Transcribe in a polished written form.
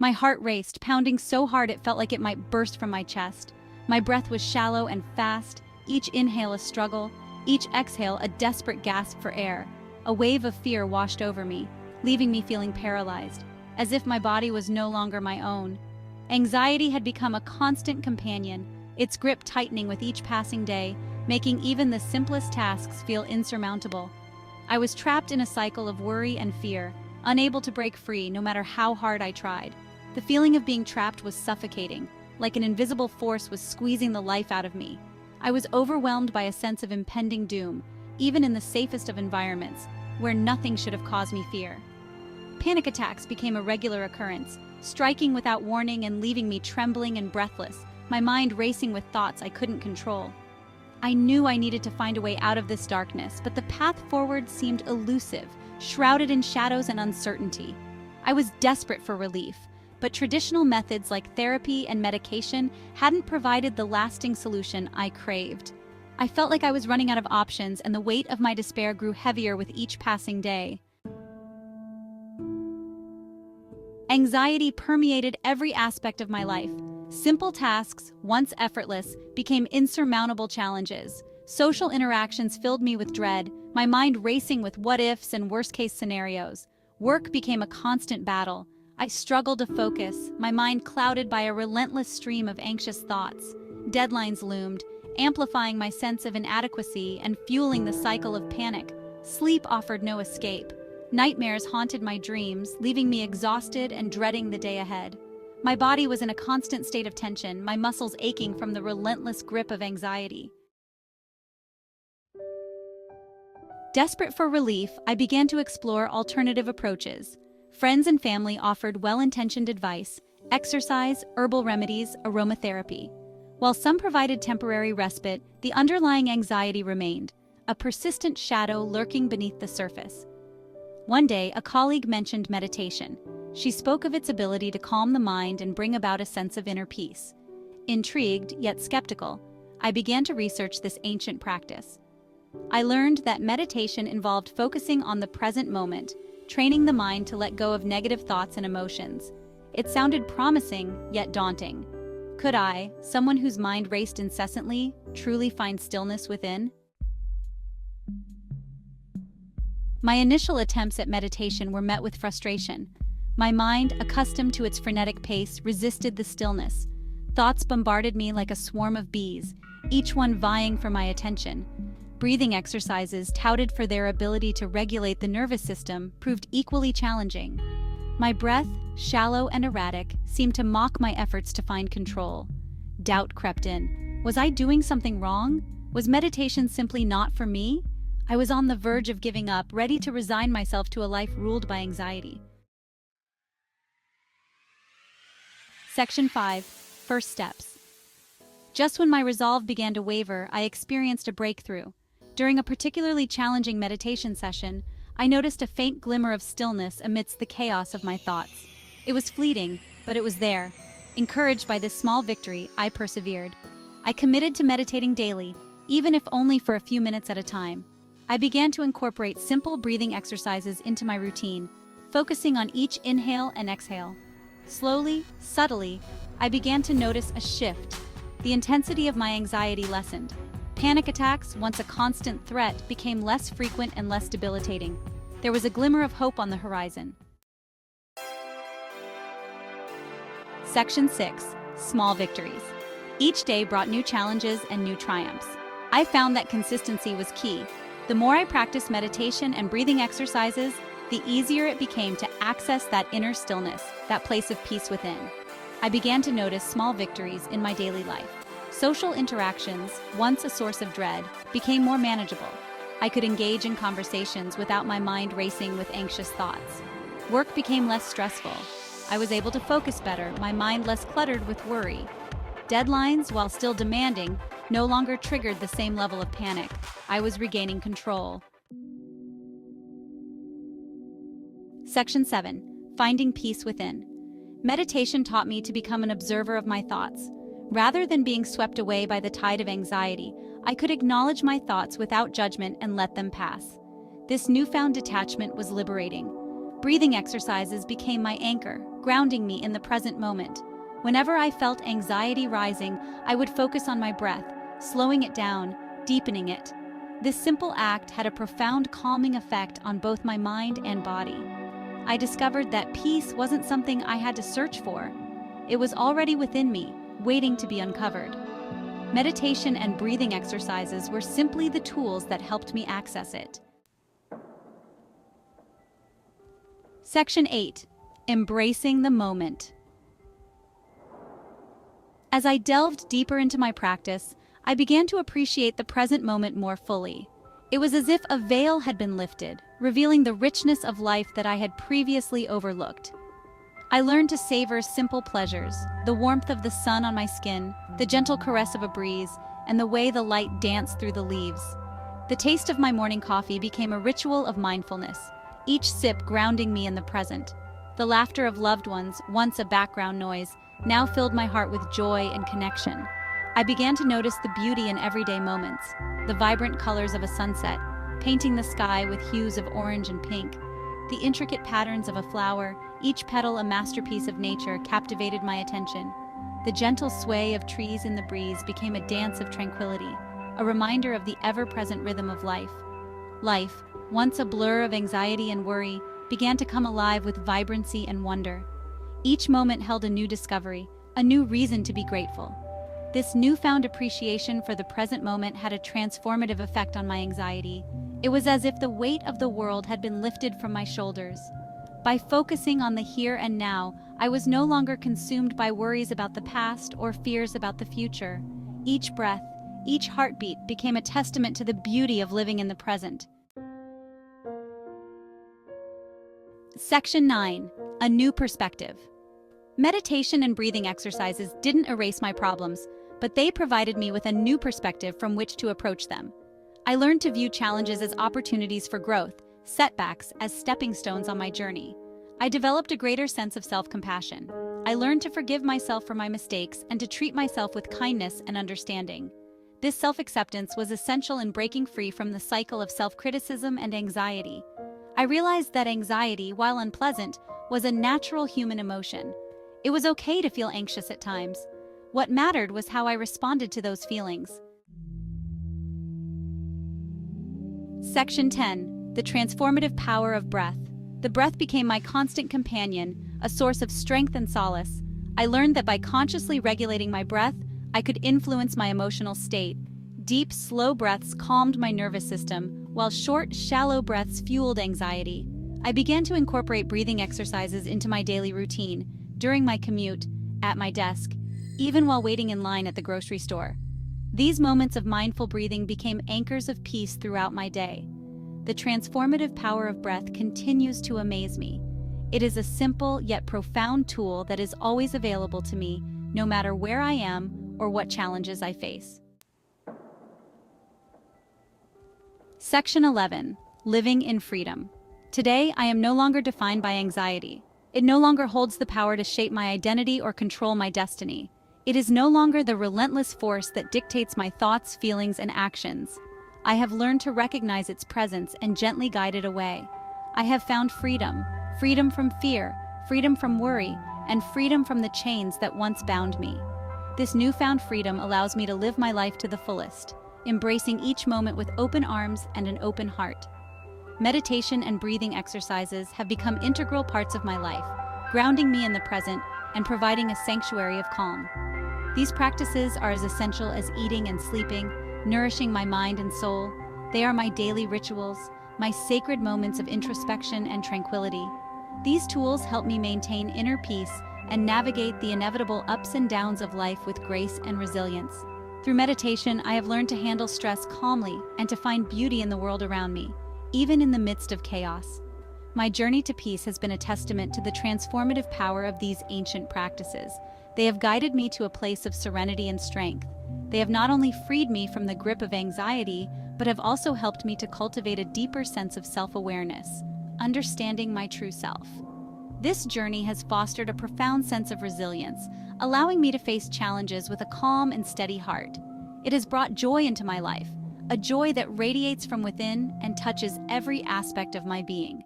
My heart raced, pounding so hard it felt like it might burst from my chest. My breath was shallow and fast, each inhale a struggle, each exhale a desperate gasp for air. A wave of fear washed over me, leaving me feeling paralyzed, as if my body was no longer my own. Anxiety had become a constant companion, its grip tightening with each passing day, making even the simplest tasks feel insurmountable. I was trapped in a cycle of worry and fear, unable to break free no matter how hard I tried. The feeling of being trapped was suffocating, like an invisible force was squeezing the life out of me. I was overwhelmed by a sense of impending doom, even in the safest of environments, where nothing should have caused me fear. Panic attacks became a regular occurrence, striking without warning and leaving me trembling and breathless, my mind racing with thoughts I couldn't control. I knew I needed to find a way out of this darkness, but the path forward seemed elusive, shrouded in shadows and uncertainty. I was desperate for relief, but traditional methods like therapy and medication hadn't provided the lasting solution I craved. I felt like I was running out of options, and the weight of my despair grew heavier with each passing day. Anxiety permeated every aspect of my life. Simple tasks, once effortless, became insurmountable challenges. Social interactions filled me with dread, my mind racing with what-ifs and worst-case scenarios. Work became a constant battle. I struggled to focus, my mind clouded by a relentless stream of anxious thoughts. Deadlines loomed, amplifying my sense of inadequacy and fueling the cycle of panic. Sleep offered no escape. Nightmares haunted my dreams, leaving me exhausted and dreading the day ahead. My body was in a constant state of tension, my muscles aching from the relentless grip of anxiety. Desperate for relief, I began to explore alternative approaches. Friends and family offered well-intentioned advice: exercise, herbal remedies, aromatherapy. While some provided temporary respite, the underlying anxiety remained, a persistent shadow lurking beneath the surface. One day, a colleague mentioned meditation. She spoke of its ability to calm the mind and bring about a sense of inner peace. Intrigued, yet skeptical, I began to research this ancient practice. I learned that meditation involved focusing on the present moment, training the mind to let go of negative thoughts and emotions. It sounded promising, yet daunting. Could I, someone whose mind raced incessantly, truly find stillness within? My initial attempts at meditation were met with frustration. My mind, accustomed to its frenetic pace, resisted the stillness. Thoughts bombarded me like a swarm of bees, each one vying for my attention. Breathing exercises, touted for their ability to regulate the nervous system, proved equally challenging. My breath, shallow and erratic, seemed to mock my efforts to find control. Doubt crept in. Was I doing something wrong? Was meditation simply not for me? I was on the verge of giving up, ready to resign myself to a life ruled by anxiety. Section 5. First Steps. Just when my resolve began to waver, I experienced a breakthrough. During a particularly challenging meditation session, I noticed a faint glimmer of stillness amidst the chaos of my thoughts. It was fleeting, but it was there. Encouraged by this small victory, I persevered. I committed to meditating daily, even if only for a few minutes at a time. I began to incorporate simple breathing exercises into my routine, focusing on each inhale and exhale. Slowly, subtly, I began to notice a shift. The intensity of my anxiety lessened. Panic attacks, once a constant threat, became less frequent and less debilitating. There was a glimmer of hope on the horizon. Section 6. Small victories. Each day brought new challenges and new triumphs. I found that consistency was key. The more I practiced meditation and breathing exercises, the easier it became to access that inner stillness, that place of peace within. I began to notice small victories in my daily life. Social interactions, once a source of dread, became more manageable. I could engage in conversations without my mind racing with anxious thoughts. Work became less stressful. I was able to focus better, my mind less cluttered with worry. Deadlines, while still demanding, no longer triggered the same level of panic. I was regaining control. Section 7. Finding peace within. Meditation taught me to become an observer of my thoughts. Rather than being swept away by the tide of anxiety, I could acknowledge my thoughts without judgment and let them pass. This newfound detachment was liberating. Breathing exercises became my anchor, grounding me in the present moment. Whenever I felt anxiety rising, I would focus on my breath, slowing it down, deepening it. This simple act had a profound calming effect on both my mind and body. I discovered that peace wasn't something I had to search for. It was already within me, waiting to be uncovered. Meditation and breathing exercises were simply the tools that helped me access it. Section 8. Embracing the moment. As I delved deeper into my practice, I began to appreciate the present moment more fully. It was as if a veil had been lifted, revealing the richness of life that I had previously overlooked. I learned to savor simple pleasures, the warmth of the sun on my skin, the gentle caress of a breeze, and the way the light danced through the leaves. The taste of my morning coffee became a ritual of mindfulness, each sip grounding me in the present. The laughter of loved ones, once a background noise, now filled my heart with joy and connection. I began to notice the beauty in everyday moments, the vibrant colors of a sunset, painting the sky with hues of orange and pink. The intricate patterns of a flower, each petal a masterpiece of nature, captivated my attention. The gentle sway of trees in the breeze became a dance of tranquility, a reminder of the ever-present rhythm of life. Life, once a blur of anxiety and worry, began to come alive with vibrancy and wonder. Each moment held a new discovery, a new reason to be grateful. This newfound appreciation for the present moment had a transformative effect on my anxiety. It was as if the weight of the world had been lifted from my shoulders. By focusing on the here and now, I was no longer consumed by worries about the past or fears about the future. Each breath, each heartbeat became a testament to the beauty of living in the present. Section 9. A new perspective. Meditation and breathing exercises didn't erase my problems, but they provided me with a new perspective from which to approach them. I learned to view challenges as opportunities for growth, setbacks as stepping stones on my journey. I developed a greater sense of self-compassion. I learned to forgive myself for my mistakes and to treat myself with kindness and understanding. This self-acceptance was essential in breaking free from the cycle of self-criticism and anxiety. I realized that anxiety, while unpleasant, was a natural human emotion. It was okay to feel anxious at times. What mattered was how I responded to those feelings. Section 10. The transformative power of breath. The breath became my constant companion, a source of strength and solace. I learned that by consciously regulating my breath, I could influence my emotional state. Deep, slow breaths calmed my nervous system, while short, shallow breaths fueled anxiety. I began to incorporate breathing exercises into my daily routine, during my commute, at my desk, even while waiting in line at the grocery store. These moments of mindful breathing became anchors of peace throughout my day. The transformative power of breath continues to amaze me. It is a simple yet profound tool that is always available to me, no matter where I am or what challenges I face. Section 11. Living in freedom. Today, I am no longer defined by anxiety. It no longer holds the power to shape my identity or control my destiny. It is no longer the relentless force that dictates my thoughts, feelings, and actions. I have learned to recognize its presence and gently guide it away. I have found freedom, freedom from fear, freedom from worry, and freedom from the chains that once bound me. This newfound freedom allows me to live my life to the fullest, embracing each moment with open arms and an open heart. Meditation and breathing exercises have become integral parts of my life, grounding me in the present and providing a sanctuary of calm. These practices are as essential as eating and sleeping, nourishing my mind and soul. They are my daily rituals, my sacred moments of introspection and tranquility. These tools help me maintain inner peace and navigate the inevitable ups and downs of life with grace and resilience. Through meditation, I have learned to handle stress calmly and to find beauty in the world around me, even in the midst of chaos. My journey to peace has been a testament to the transformative power of these ancient practices. They have guided me to a place of serenity and strength. They have not only freed me from the grip of anxiety, but have also helped me to cultivate a deeper sense of self-awareness, understanding my true self. This journey has fostered a profound sense of resilience, allowing me to face challenges with a calm and steady heart. It has brought joy into my life, a joy that radiates from within and touches every aspect of my being.